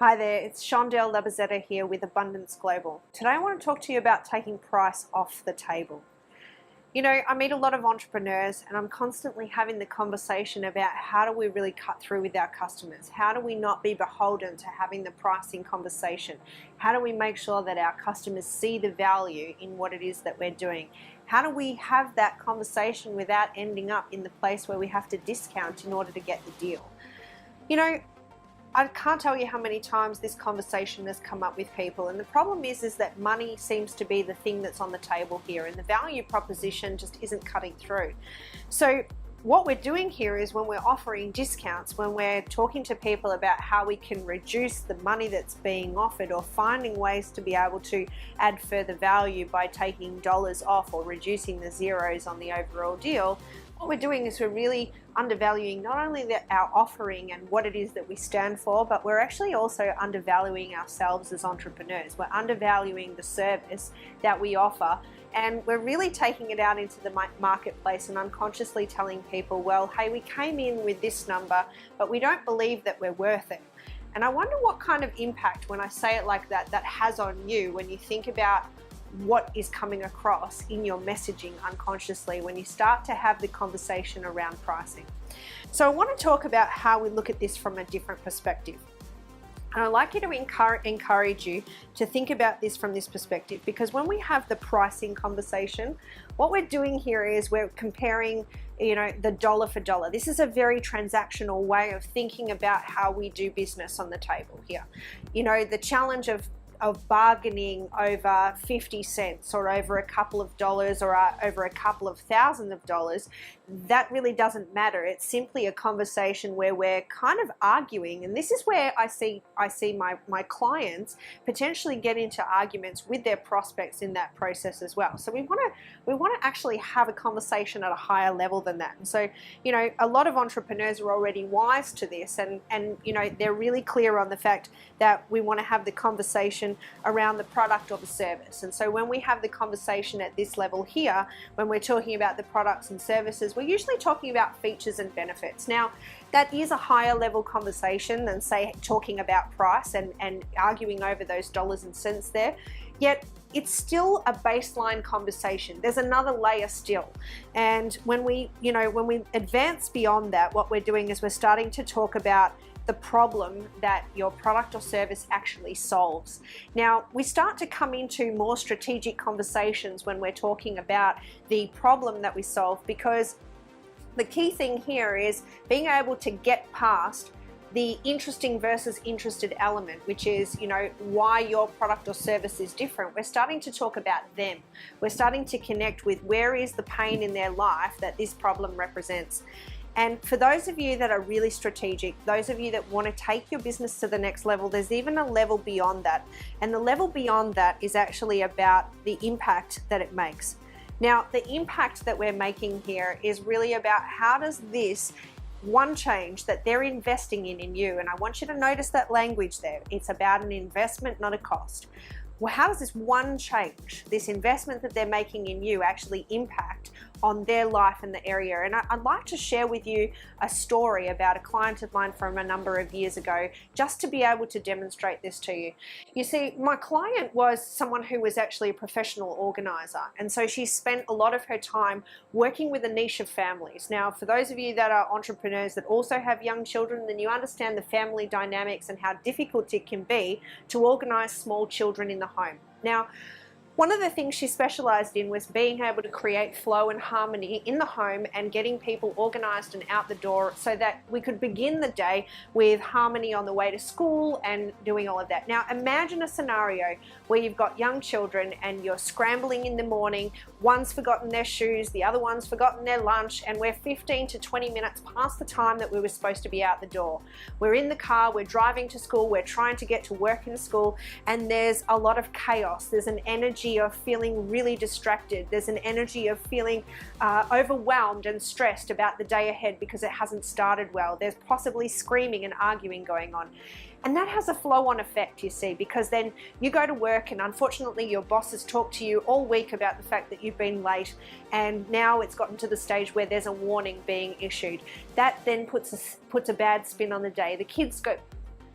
Hi there, it's Shondell Labazetta here with Abundance Global. Today I want to talk to you about taking price off the table. You know, I meet a lot of entrepreneurs and I'm constantly having the conversation about how do we really cut through with our customers? How do we not be beholden to having the pricing conversation? How do we make sure that our customers see the value in what it is that we're doing? How do we have that conversation without ending up in the place where we have to discount in order to get the deal? You know, I can't tell you how many times this conversation has come up with people, and the problem is that money seems to be the thing that's on the table here, and the value proposition just isn't cutting through. So what we're doing here is when we're offering discounts, when we're talking to people about how we can reduce the money that's being offered or finding ways to be able to add further value by taking dollars off or reducing the zeros on the overall deal, what we're doing is we're really undervaluing not only our offering and what it is that we stand for, but we're actually also undervaluing ourselves as entrepreneurs. We're undervaluing the service that we offer, and we're really taking it out into the marketplace and unconsciously telling people, well, hey, we came in with this number, but we don't believe that we're worth it. And I wonder what kind of impact, when I say it like that, that has on you when you think about what is coming across in your messaging unconsciously when you start to have the conversation around pricing. So I want to talk about how we look at this from a different perspective. And I'd like you to encourage you to think about this from this perspective, because when we have the pricing conversation, what we're doing here is we're comparing, the dollar for dollar. This is a very transactional way of thinking about how we do business on the table here. The challenge of bargaining over 50 cents or over a couple of dollars or over a couple of thousands of dollars, that really doesn't matter. It's simply a conversation where we're kind of arguing, and this is where I see my clients potentially get into arguments with their prospects in that process as well. So we want to actually have a conversation at a higher level than that. And so, a lot of entrepreneurs are already wise to this, and they're really clear on the fact that we want to have the conversation around the product or the service. And so when we have the conversation at this level here, when we're talking about the products and services, we're usually talking about features and benefits. Now, that is a higher level conversation than, say, talking about price and arguing over those dollars and cents there. Yet it's still a baseline conversation. There's another layer still. And when we advance beyond that, what we're doing is we're starting to talk about the problem that your product or service actually solves. Now, we start to come into more strategic conversations when we're talking about the problem that we solve, because the key thing here is being able to get past the interesting versus interested element, which is, why your product or service is different. We're starting to talk about them. We're starting to connect with where is the pain in their life that this problem represents. And for those of you that are really strategic, those of you that want to take your business to the next level, there's even a level beyond that. And the level beyond that is actually about the impact that it makes. Now, the impact that we're making here is really about how does this one change that they're investing in you, and I want you to notice that language there. It's about an investment, not a cost. Well, how does this one change, this investment that they're making in you, actually impact on their life in the area? And I'd like to share with you a story about a client of mine from a number of years ago, just to be able to demonstrate this to you. You see, my client was someone who was actually a professional organizer, and so she spent a lot of her time working with a niche of families. Now, for those of you that are entrepreneurs that also have young children, then you understand the family dynamics and how difficult it can be to organize small children in the home. Now, one of the things she specialized in was being able to create flow and harmony in the home and getting people organized and out the door so that we could begin the day with harmony on the way to school and doing all of that. Now, imagine a scenario where you've got young children and you're scrambling in the morning, one's forgotten their shoes, the other one's forgotten their lunch, and we're 15 to 20 minutes past the time that we were supposed to be out the door. We're in the car, we're driving to school, we're trying to get to work in school, and there's a lot of chaos. There's an energy of feeling really distracted. There's an energy of feeling overwhelmed and stressed about the day ahead because it hasn't started well. There's possibly screaming and arguing going on. And that has a flow-on effect, you see, because then you go to work and unfortunately your boss has talked to you all week about the fact that you've been late, and now it's gotten to the stage where there's a warning being issued. That then puts a bad spin on the day. The kids go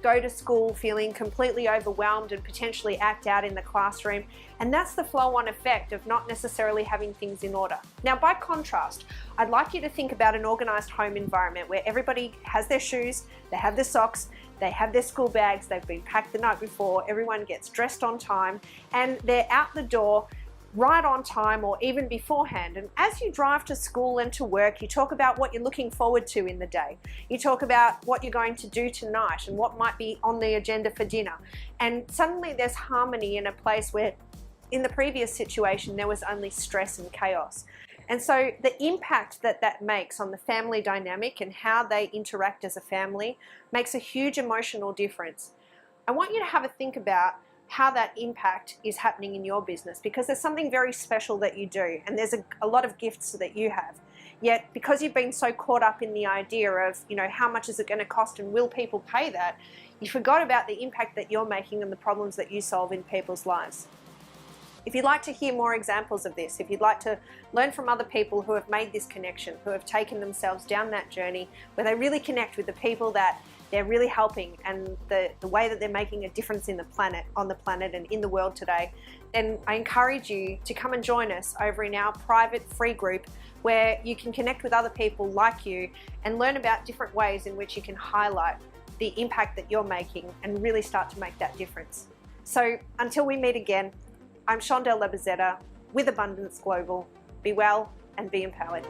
go to school feeling completely overwhelmed and potentially act out in the classroom. And that's the flow-on effect of not necessarily having things in order. Now, by contrast, I'd like you to think about an organized home environment where everybody has their shoes, they have their socks, they have their school bags, they've been packed the night before, everyone gets dressed on time, and they're out the door right on time or even beforehand. And as you drive to school and to work, you talk about what you're looking forward to in the day. You talk about what you're going to do tonight and what might be on the agenda for dinner. And suddenly there's harmony in a place where in the previous situation there was only stress and chaos. And so the impact that that makes on the family dynamic and how they interact as a family makes a huge emotional difference. I want you to have a think about how that impact is happening in your business, because there's something very special that you do, and there's a lot of gifts that you have. Yet because you've been so caught up in the idea of, how much is it going to cost and will people pay that, you forgot about the impact that you're making and the problems that you solve in people's lives. If you'd like to hear more examples of this, if you'd like to learn from other people who have made this connection, who have taken themselves down that journey where they really connect with the people that they're really helping and the way that they're making a difference on the planet and in the world today, then I encourage you to come and join us over in our private free group where you can connect with other people like you and learn about different ways in which you can highlight the impact that you're making and really start to make that difference. So until we meet again, I'm Shondell Labazetta with Abundance Global. Be well and be empowered.